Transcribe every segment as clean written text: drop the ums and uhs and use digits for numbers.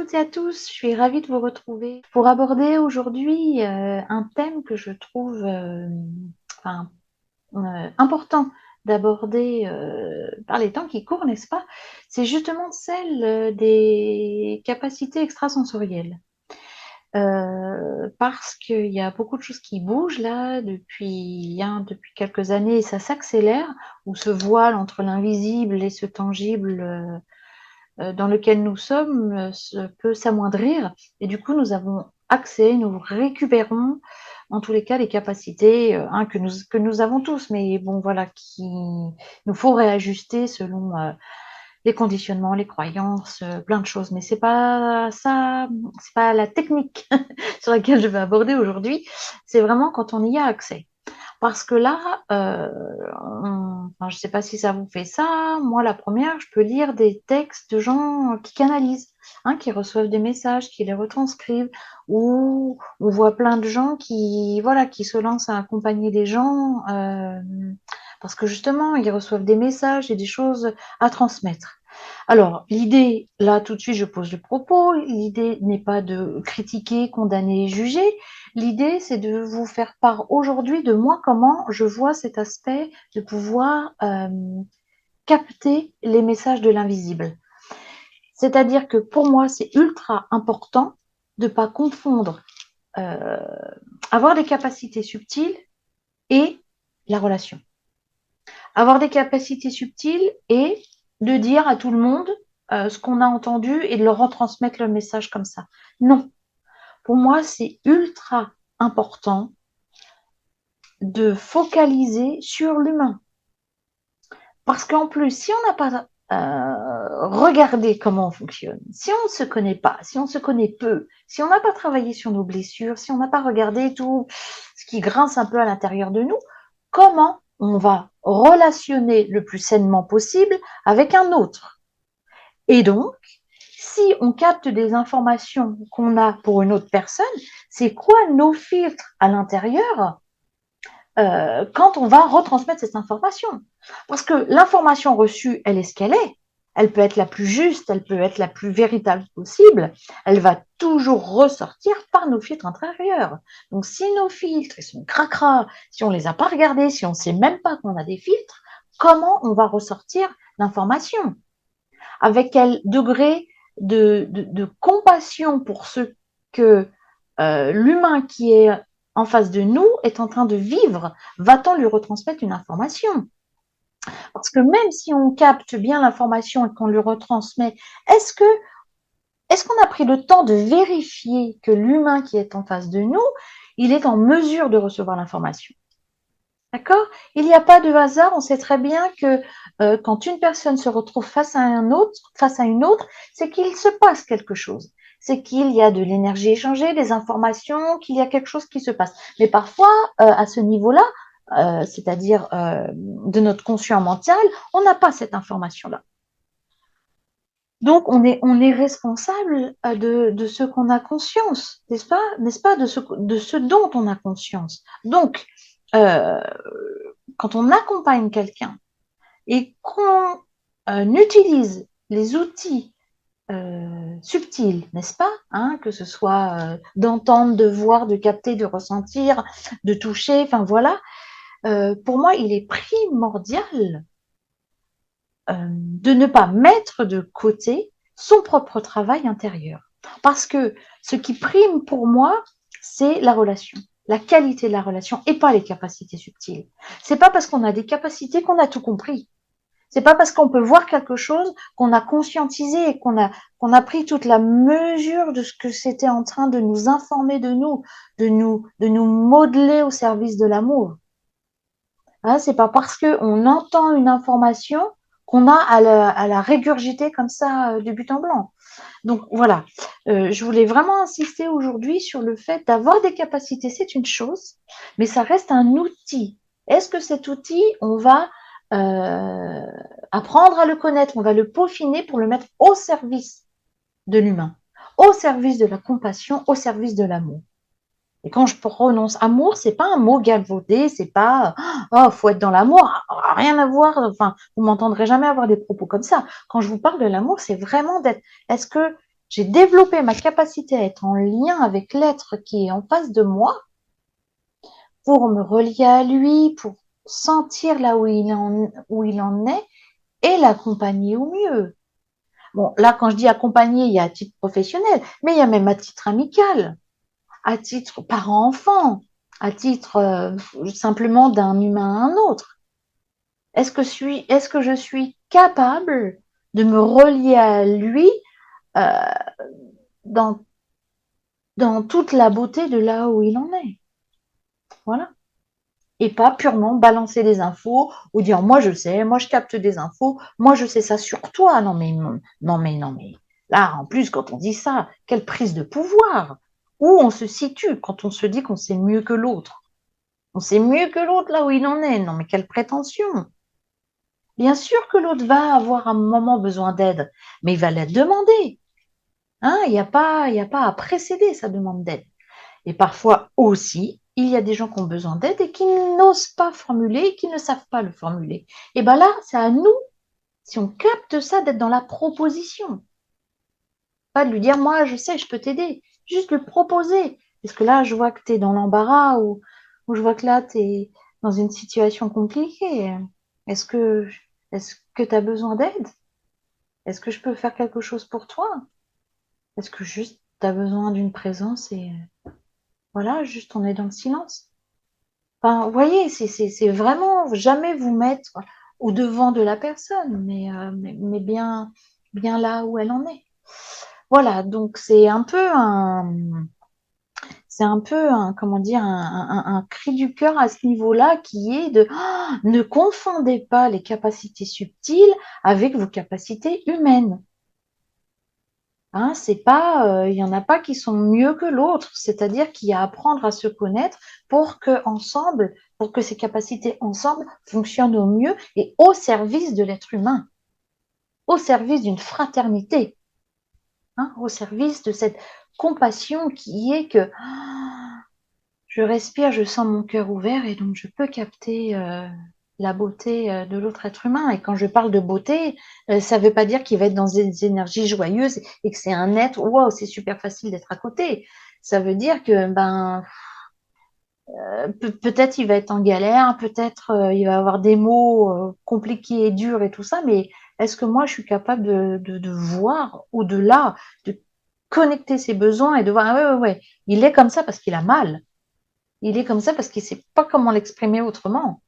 toutes et à tous, je suis ravie de vous retrouver pour aborder aujourd'hui un thème que je trouve enfin, important d'aborder par les temps qui courent, n'est-ce pas? C'est justement celle des capacités extrasensorielles. Parce qu'il y a beaucoup de choses qui bougent là depuis quelques années et ça s'accélère, où ce voile entre l'invisible et ce tangible dans lequel nous sommes peut s'amoindrir et du coup nous avons accès, nous récupérons en tous les cas les capacités que nous avons tous, mais bon voilà, qui nous faut réajuster selon les conditionnements, les croyances, plein de choses. Mais c'est pas ça, c'est pas la technique sur laquelle je vais aborder aujourd'hui, c'est vraiment quand on y a accès. Parce que là, enfin, je ne sais pas si ça vous fait ça, moi la première, je peux lire des textes de gens qui canalisent, hein, qui reçoivent des messages, qui les retranscrivent, ou on voit plein de gens qui, voilà, qui se lancent à accompagner des gens, parce que justement, ils reçoivent des messages et des choses à transmettre. Alors, l'idée, là, tout de suite, je pose le propos, l'idée n'est pas de critiquer, condamner, juger, l'idée, c'est de vous faire part aujourd'hui de moi, comment je vois cet aspect de pouvoir capter les messages de l'invisible. C'est-à-dire que pour moi, c'est ultra important de ne pas confondre euh, avoir des capacités subtiles et la relation. Avoir des capacités subtiles et de dire à tout le monde ce qu'on a entendu et de leur retransmettre le message comme ça. Non. Pour moi, c'est ultra important de focaliser sur l'humain. Parce qu'en plus, si on n'a pas regardé comment on fonctionne, si on ne se connaît pas, si on se connaît peu, si on n'a pas travaillé sur nos blessures, si on n'a pas regardé tout ce qui grince un peu à l'intérieur de nous, comment on va relationner le plus sainement possible avec un autre? Et donc, si on capte des informations qu'on a pour une autre personne, c'est quoi nos filtres à l'intérieur quand on va retransmettre cette information? Parce que l'information reçue, elle est ce qu'elle est. Elle peut être la plus juste, elle peut être la plus véritable possible. Elle va toujours ressortir par nos filtres intérieurs. Donc, si nos filtres ils sont cracra, si on les a pas regardés, si on ne sait même pas qu'on a des filtres, comment on va ressortir l'information? Avec quel degré de compassion pour ce que l'humain qui est en face de nous est en train de vivre, va-t-on lui retransmettre une information? Parce que même si on capte bien l'information et qu'on lui retransmet, est-ce que est-ce qu'on a pris le temps de vérifier que l'humain qui est en face de nous, il est en mesure de recevoir l'information? D'accord? Il n'y a pas de hasard. On sait très bien que quand une personne se retrouve face à une autre, c'est qu'il se passe quelque chose. C'est qu'il y a de l'énergie échangée, des informations, qu'il y a quelque chose qui se passe. Mais parfois, à ce niveau-là, c'est-à-dire de notre conscient mental, on n'a pas cette information-là. Donc, on est responsable de ce qu'on a conscience, n'est-ce pas, de ce dont on a conscience. Donc, euh, quand on accompagne quelqu'un et qu'on utilise les outils subtils, n'est-ce pas, hein, que ce soit d'entendre, de voir, de capter, de ressentir, de toucher, enfin voilà, pour moi, il est primordial de ne pas mettre de côté son propre travail intérieur. Parce que ce qui prime pour moi, c'est la relation, la qualité de la relation et pas les capacités subtiles. C'est pas parce qu'on a des capacités qu'on a tout compris. C'est pas parce qu'on peut voir quelque chose qu'on a conscientisé et qu'on a pris toute la mesure de ce que c'était en train de nous informer de nous modeler au service de l'amour. Hein, c'est pas parce qu'on entend une information qu'on a à la régurgiter comme ça du but en blanc. Donc voilà, je voulais vraiment insister aujourd'hui sur le fait d'avoir des capacités, c'est une chose, mais ça reste un outil. Est-ce que cet outil, on va euh, apprendre à le connaître, on va le peaufiner pour le mettre au service de l'humain, au service de la compassion, au service de l'amour? Et quand je prononce amour, c'est pas un mot galvaudé, c'est pas oh faut être dans l'amour, rien à voir. Enfin, vous m'entendrez jamais avoir des propos comme ça. Quand je vous parle de l'amour, c'est vraiment d'être. Est-ce que J'ai développé ma capacité à être en lien avec l'être qui est en face de moi pour me relier à lui, pour sentir là où il en est et l'accompagner au mieux. Bon, là, quand je dis accompagner, il y a à titre professionnel, mais il y a même à titre amical, à titre parent-enfant, à titre simplement d'un humain à un autre. Est-ce que je suis capable de me relier à lui euh, dans, dans toute la beauté de là où il en est? Voilà. Et pas purement balancer des infos ou dire moi je sais, moi je capte des infos, moi je sais ça sur toi. Non mais là en plus quand on dit ça, quelle prise de pouvoir. Où on se situe quand on se dit qu'on sait mieux que l'autre. On sait mieux que l'autre là où il en est. Non mais quelle prétention. Bien sûr que l'autre va avoir un moment besoin d'aide, mais il va la demander. Hein, il y a pas à précéder sa demande d'aide. Et parfois aussi, il y a des gens qui ont besoin d'aide et qui n'osent pas formuler, qui ne savent pas le formuler. Et bien là, c'est à nous, si on capte ça, d'être dans la proposition. Pas de lui dire, moi, je sais, je peux t'aider. Juste le proposer. Parce que là, je vois que tu es dans l'embarras ou je vois que là, tu es dans une situation compliquée. Est-ce que est-ce que tu as besoin d'aide? Est-ce que je peux faire quelque chose pour toi? Est-ce que juste tu as besoin d'une présence et voilà, juste on est dans le silence? Enfin, vous voyez, c'est vraiment jamais vous mettre au devant de la personne, mais bien, bien là où elle en est. Voilà, donc c'est un peu un, comment dire, un cri du cœur à ce niveau-là qui est de ne confondez pas les capacités subtiles avec vos capacités humaines. Hein, c'est pas, il y en a pas qui sont mieux que l'autre. C'est-à-dire qu'il y a à apprendre à se connaître pour que ensemble, pour que ces capacités ensemble fonctionnent au mieux et au service de l'être humain, au service d'une fraternité, hein, au service de cette compassion qui est que je respire, je sens mon cœur ouvert et donc je peux capter la beauté de l'autre être humain. Et quand je parle de beauté, ça ne veut pas dire qu'il va être dans des énergies joyeuses et que c'est un être, waouh, c'est super facile d'être à côté. Ça veut dire que peut-être il va être en galère, peut-être il va avoir des mots compliqués et durs et tout ça, mais est-ce que moi je suis capable de voir au-delà, de connecter ses besoins et de voir, ah ouais, ouais, ouais, il est comme ça parce qu'il a mal. Il est comme ça parce qu'il ne sait pas comment l'exprimer autrement.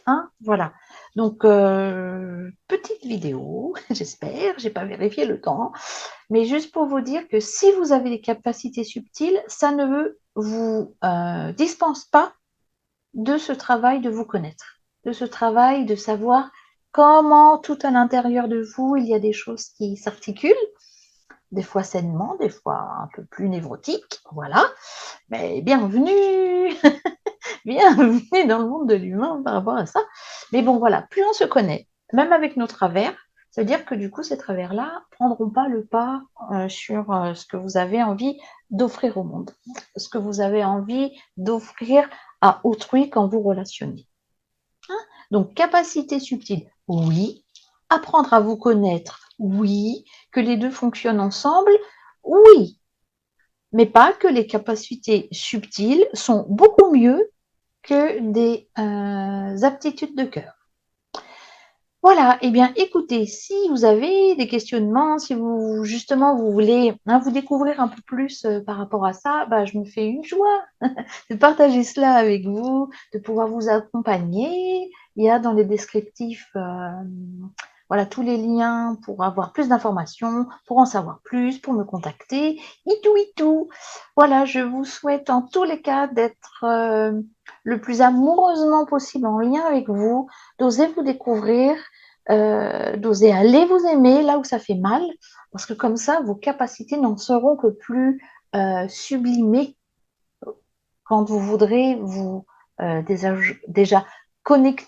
Hein, voilà. Donc, petite vidéo, j'espère, j'ai pas vérifié le temps, mais juste pour vous dire que si vous avez des capacités subtiles, ça ne vous dispense pas de ce travail de vous connaître, de ce travail de savoir comment tout à l'intérieur de vous, il y a des choses qui s'articulent, des fois sainement, des fois un peu plus névrotiques, voilà. Mais bienvenue bienvenue dans le monde de l'humain par rapport à ça. Mais bon, voilà, plus on se connaît, même avec nos travers, ça veut dire que du coup, ces travers-là prendront pas le pas sur ce que vous avez envie d'offrir au monde, ce que vous avez envie d'offrir à autrui quand vous relationnez. Hein. Donc, capacité subtile, oui. Apprendre à vous connaître, oui. Que les deux fonctionnent ensemble, oui. Mais pas que les capacités subtiles sont beaucoup mieux que des aptitudes de cœur. Voilà, eh bien écoutez, si vous avez des questionnements, si vous justement vous voulez vous découvrir un peu plus par rapport à ça, bah, je me fais une joie de partager cela avec vous, de pouvoir vous accompagner. Il y a dans les descriptifs voilà, tous les liens pour avoir plus d'informations, pour en savoir plus, pour me contacter, et tout. Voilà, je vous souhaite en tous les cas d'être le plus amoureusement possible en lien avec vous, d'oser vous découvrir, d'oser aller vous aimer là où ça fait mal, parce que comme ça, vos capacités n'en seront que plus sublimées quand vous voudrez vous déjà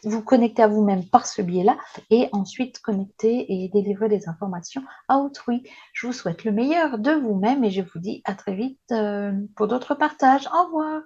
vous connecter à vous-même par ce biais-là et ensuite connecter et délivrer des informations à autrui. Je vous souhaite le meilleur de vous-même et je vous dis à très vite pour d'autres partages. Au revoir.